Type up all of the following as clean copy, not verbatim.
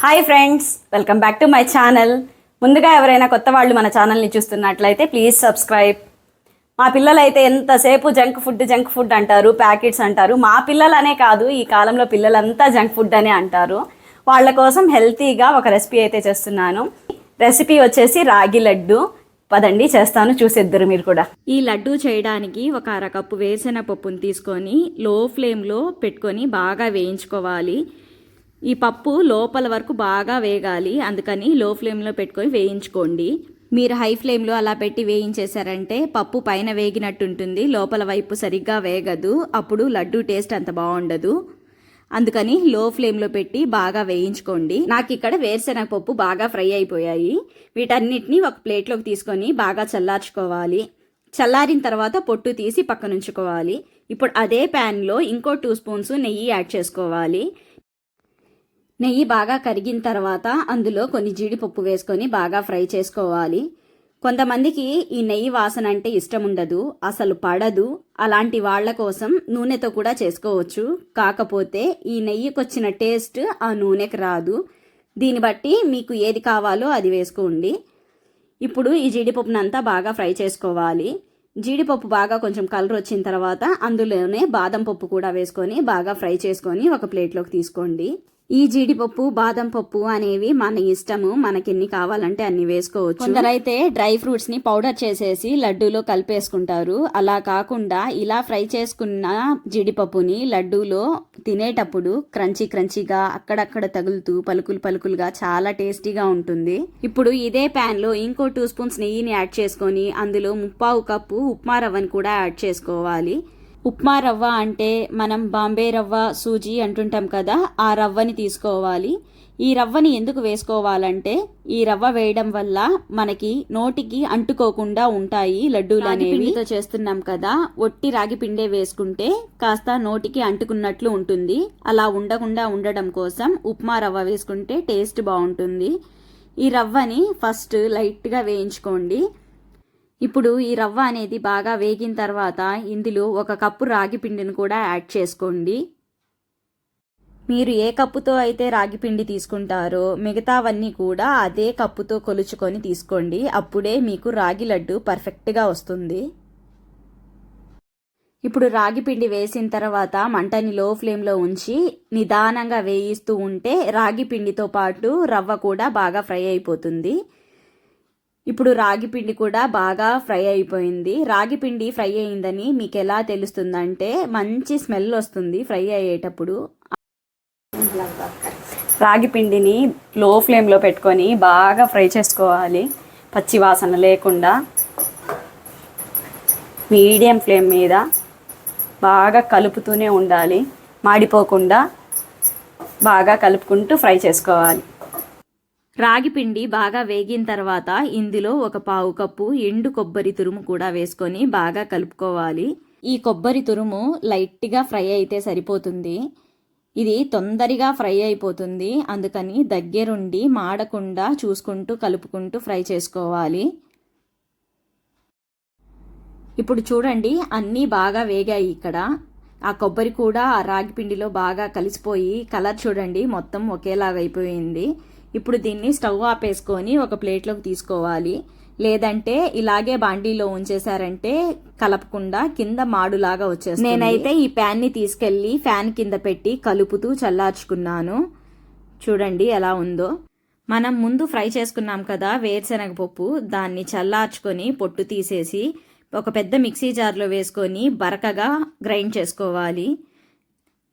Hi friends, welcome back to my channel. ముందుగా ఎవరైనా కొత్త వాళ్ళు మన ఛానల్ని చూస్తున్నట్లయితే ప్లీజ్ సబ్స్క్రైబ్. మా పిల్లలు అయితే ఎంతసేపు జంక్ ఫుడ్ అంటారు, ప్యాకెట్స్ అంటారు. మా పిల్లలనే కాదు, ఈ కాలంలో పిల్లలంతా జంక్ ఫుడ్ అనే అంటారు. వాళ్ళ కోసం హెల్తీగా ఒక రెసిపీ అయితే చేస్తున్నాను. రెసిపీ వచ్చేసి రాగి లడ్డు. పదండి చేస్తాను, చూసేద్దరు మీరు కూడా. ఈ లడ్డు చేయడానికి ఒక అరకప్పు వేరుశెనగ పప్పును తీసుకొని లో ఫ్లేమ్లో పెట్టుకొని బాగా వేయించుకోవాలి. ఈ పప్పు లోపల వరకు బాగా వేగాలి, అందుకని లో ఫ్లేమ్లో పెట్టుకొని వేయించుకోండి. మీరు హై ఫ్లేమ్లో అలా పెట్టి వేయించేశారంటే పప్పు పైన వేగినట్టు ఉంటుంది, లోపల వైపు సరిగ్గా వేగదు, అప్పుడు లడ్డు టేస్ట్ అంత బాగుండదు. అందుకని లో ఫ్లేమ్లో పెట్టి బాగా వేయించుకోండి. నాకు ఇక్కడ వేరుశెనగ పప్పు బాగా ఫ్రై అయిపోయాయి. వీటన్నిటిని ఒక ప్లేట్లోకి తీసుకొని బాగా చల్లార్చుకోవాలి. చల్లారిన తర్వాత పొట్టు తీసి పక్కనుంచుకోవాలి. ఇప్పుడు అదే ప్యాన్లో ఇంకో 2 స్పూన్స్ నెయ్యి యాడ్ చేసుకోవాలి. నెయ్యి బాగా కరిగిన తర్వాత అందులో కొన్ని జీడిపప్పు వేసుకొని బాగా ఫ్రై చేసుకోవాలి. కొంతమందికి ఈ నెయ్యి వాసన అంటే ఇష్టం ఉండదు, అసలు పడదు. అలాంటి వాళ్ళ కోసం నూనెతో కూడా చేసుకోవచ్చు. కాకపోతే ఈ నెయ్యికి వచ్చిన టేస్ట్ ఆ నూనెకి రాదు. దీన్ని బట్టి మీకు ఏది కావాలో అది వేసుకోండి. ఇప్పుడు ఈ జీడిపప్పునంతా బాగా ఫ్రై చేసుకోవాలి. జీడిపప్పు బాగా కొంచెం కలర్ వచ్చిన తర్వాత అందులోనే బాదం పప్పు కూడా వేసుకొని బాగా ఫ్రై చేసుకొని ఒక ప్లేట్లోకి తీసుకోండి. ఈ జీడిపప్పు బాదం పప్పు అనేవి మన ఇష్టము, మనకి ఎన్ని కావాలంటే అన్ని వేసుకోవచ్చు. కొందరైతే డ్రై ఫ్రూట్స్ ని పౌడర్ చేసేసి లడ్డూలో కలిపేసుకుంటారు. అలా కాకుండా ఇలా ఫ్రై చేసుకున్న జీడిపప్పుని లడ్డూలో తినేటప్పుడు క్రంచీగా అక్కడక్కడ తగులుతూ పలుకులుగా చాలా టేస్టీగా ఉంటుంది. ఇప్పుడు ఇదే ప్యాన్ లో ఇంకో 2 స్పూన్స్ నెయ్యిని యాడ్ చేసుకొని అందులో 1/4 కప్పు ఉప్మా రవ్వని కూడా యాడ్ చేసుకోవాలి. ఉప్మా రవ్వ అంటే మనం బాంబే రవ్వ, సూజీ అంటుంటాం కదా, ఆ రవ్వని తీసుకోవాలి. ఈ రవ్వని ఎందుకు వేసుకోవాలంటే ఈ రవ్వ వేయడం వల్ల మనకి నోటికి అంటుకోకుండా ఉంటాయి లడ్డూలు అనేవి. పిండితో చేస్తున్నాం కదా, ఒట్టి రాగి పిండే వేసుకుంటే కాస్త నోటికి అంటుకున్నట్లు ఉంటుంది. అలా ఉండకుండా ఉండడం కోసం ఉప్మా రవ్వ వేసుకుంటే టేస్ట్ బాగుంటుంది. ఈ రవ్వని ఫస్ట్ లైట్గా వేయించుకోండి. ఇప్పుడు ఈ రవ్వ అనేది బాగా వేగిన తర్వాత ఇందులో 1 కప్పు రాగి పిండిని కూడా యాడ్ చేసుకోండి. మీరు ఏ కప్పుతో అయితే రాగి పిండి తీసుకుంటారో మిగతావన్నీ కూడా అదే కప్పుతో కొలుచుకొని తీసుకోండి. అప్పుడే మీకు రాగి లడ్డు పర్ఫెక్ట్గా వస్తుంది. ఇప్పుడు రాగి పిండి వేసిన తర్వాత మంటని లో ఫ్లేమ్లో ఉంచి నిదానంగా వేయిస్తూ ఉంటే రాగి పిండితో పాటు రవ్వ కూడా బాగా ఫ్రై అయిపోతుంది. ఇప్పుడు రాగి పిండి కూడా బాగా ఫ్రై అయిపోయింది. రాగి పిండి ఫ్రై అయిందని మీకు ఎలా తెలుస్తుందంటే మంచి స్మెల్ వస్తుంది ఫ్రై అయ్యేటప్పుడు. రాగి పిండిని లో ఫ్లేమ్లో పెట్టుకొని బాగా ఫ్రై చేసుకోవాలి, పచ్చి వాసన లేకుండా. మీడియం ఫ్లేమ్ మీద బాగా కలుపుతూనే ఉండాలి, మాడిపోకుండా బాగా కలుపుకుంటూ ఫ్రై చేసుకోవాలి. రాగి పిండి బాగా వేగిన తర్వాత ఇందులో 1/4 కప్పు ఎండు కొబ్బరి తురుము కూడా వేసుకొని బాగా కలుపుకోవాలి. ఈ కొబ్బరి తురుము లైట్గా ఫ్రై అయితే సరిపోతుంది. ఇది తొందరగా ఫ్రై అయిపోతుంది, అందుకని దగ్గరుండి మాడకుండా చూసుకుంటూ కలుపుకుంటూ ఫ్రై చేసుకోవాలి. ఇప్పుడు చూడండి, అన్నీ బాగా వేగాయి. ఇక్కడ ఆ కొబ్బరి కూడా ఆ రాగి పిండిలో బాగా కలిసిపోయి కలర్ చూడండి మొత్తం ఒకేలాగా అయిపోయింది. ఇప్పుడు దీన్ని స్టవ్ ఆపేసుకొని ఒక ప్లేట్లోకి తీసుకోవాలి. లేదంటే ఇలాగే బాండీలో ఉంచేసారంటే కలపకుండా కింద మాడులాగా వచ్చేస్తుంది. నేనైతే ఈ ప్యాన్ని తీసుకెళ్లి ఫ్యాన్ కింద పెట్టి కలుపుతూ చల్లార్చుకున్నాను. చూడండి ఎలా ఉందో. మనం ముందు ఫ్రై చేసుకున్నాం కదా వేరుశెనగ పప్పు, దాన్ని చల్లార్చుకొని పొట్టు తీసేసి ఒక పెద్ద మిక్సీ జార్లో వేసుకొని బరకగా గ్రైండ్ చేసుకోవాలి.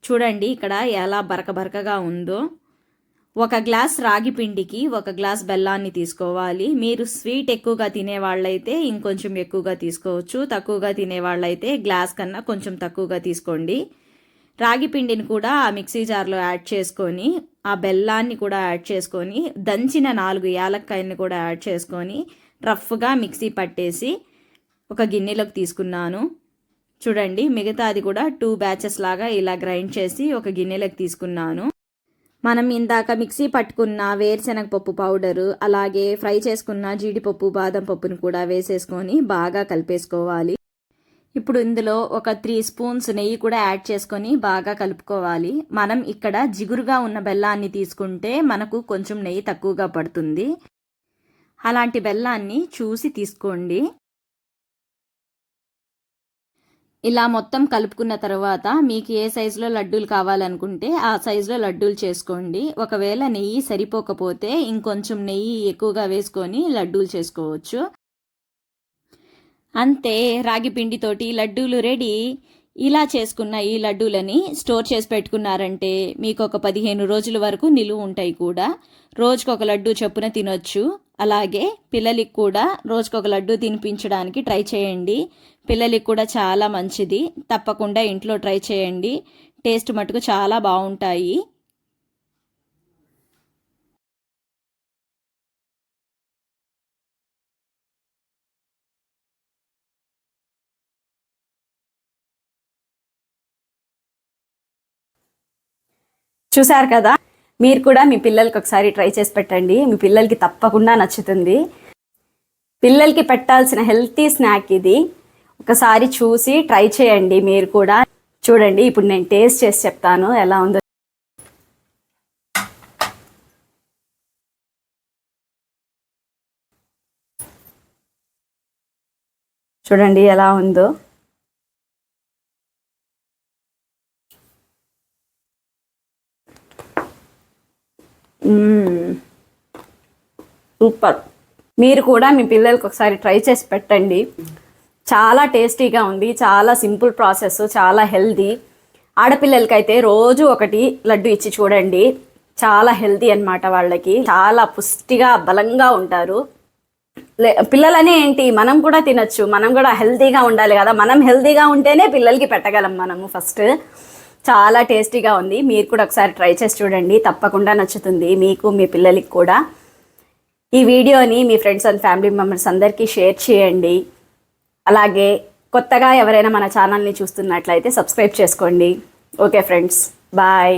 చూడండి ఇక్కడ ఎలా బరకగా ఉందో. 1 గ్లాస్ రాగి పిండికి 1 గ్లాస్ బెల్లాన్ని తీసుకోవాలి. మీరు స్వీట్ ఎక్కువగా తినేవాళ్ళైతే ఇంకొంచెం ఎక్కువగా తీసుకోవచ్చు, తక్కువగా తినేవాళ్ళైతే గ్లాస్ కన్నా కొంచెం తక్కువగా తీసుకోండి. రాగి పిండిని కూడా ఆ మిక్సీ జార్లో యాడ్ చేసుకొని ఆ బెల్లాన్ని కూడా యాడ్ చేసుకొని దంచిన 4 యాలక్కాయలను కూడా యాడ్ చేసుకొని రఫ్గా మిక్సీ పట్టేసి ఒక గిన్నెలోకి తీసుకున్నాను. చూడండి, మిగతాది కూడా 2 బ్యాచెస్ లాగా ఇలా గ్రైండ్ చేసి ఒక గిన్నెలోకి తీసుకున్నాను. మనం ఇందాక మిక్సీ పట్టుకున్న వేరుశెనగ పప్పు పౌడరు, అలాగే ఫ్రై చేసుకున్న జీడిపప్పు బాదం పప్పును కూడా వేసేసుకొని బాగా కలిపేసుకోవాలి. ఇప్పుడు ఇందులో ఒక 3 స్పూన్స్ నెయ్యి కూడా యాడ్ చేసుకొని బాగా కలుపుకోవాలి. మనం ఇక్కడ జిగురుగా ఉన్న బెల్లాన్ని తీసుకుంటే మనకు కొంచెం నెయ్యి తక్కువగా పడుతుంది. అలాంటి బెల్లాన్ని చూసి తీసుకోండి. ఇలా మొత్తం కలుపుకున్న తర్వాత మీకు ఏ సైజులో లడ్డూలు కావాలనుకుంటే ఆ సైజులో లడ్డూలు చేసుకోండి. ఒకవేళ నెయ్యి సరిపోకపోతే ఇంకొంచెం నెయ్యి ఎక్కువగా వేసుకొని లడ్డూలు చేసుకోవచ్చు. అంతే, రాగి పిండితోటి లడ్డూలు రెడీ. ఇలా చేసుకున్న ఈ లడ్డూలని స్టోర్ చేసి పెట్టుకున్నారంటే మీకు ఒక 15 రోజుల వరకు నిలువ ఉంటాయి కూడా. రోజుకొక లడ్డూ చొప్పున తినొచ్చు. అలాగే పిల్లలకి కూడా రోజుకొక లడ్డూ తినిపించడానికి ట్రై చేయండి. పిల్లలకి కూడా చాలా మంచిది. తప్పకుండా ఇంట్లో ట్రై చేయండి. టేస్ట్ మటుకు చాలా బాగుంటాయి. చూసారు కదా, మీరు కూడా మీ పిల్లలకి ఒకసారి ట్రై చేసి పెట్టండి. మీ పిల్లలకి తప్పకుండా నచ్చుతుంది. పిల్లలకి పెట్టాల్సిన హెల్తీ స్నాక్ ఇది. ఒకసారి చూసి ట్రై చేయండి మీరు కూడా. చూడండి, ఇప్పుడు నేను టేస్ట్ చేసి చెప్తాను ఎలా ఉందో. చూడండి ఎలా ఉందో. సూపర్. మీరు కూడా మీ పిల్లలకి ఒకసారి ట్రై చేసి పెట్టండి. చాలా టేస్టీగా ఉంది. చాలా సింపుల్ ప్రాసెస్, చాలా హెల్దీ. ఆడపిల్లలకైతే రోజు ఒకటి లడ్డు ఇచ్చి చూడండి. చాలా హెల్దీ అన్నమాట. వాళ్ళకి చాలా పుష్టిగా బలంగా ఉంటారు. పిల్లలనే ఏంటి, మనం కూడా తినచ్చు. మనం కూడా హెల్తీగా ఉండాలి కదా. మనం హెల్తీగా ఉంటేనే పిల్లలకి పెట్టగలం మనము ఫస్ట్. చాలా టేస్టీగా ఉంది. మీరు కూడా ఒకసారి ట్రై చేసి చూడండి. తప్పకుండా నచ్చుతుంది మీకు, మీ పిల్లలకి కూడా. ఈ వీడియోని మీ ఫ్రెండ్స్ అండ్ ఫ్యామిలీ మెంబర్స్ అందరికీ షేర్ చేయండి. అలాగే కొత్తగా ఎవరైనా మన ఛానల్ని చూస్తున్నట్లయితే సబ్స్క్రైబ్ చేసుకోండి. Okay friends, bye.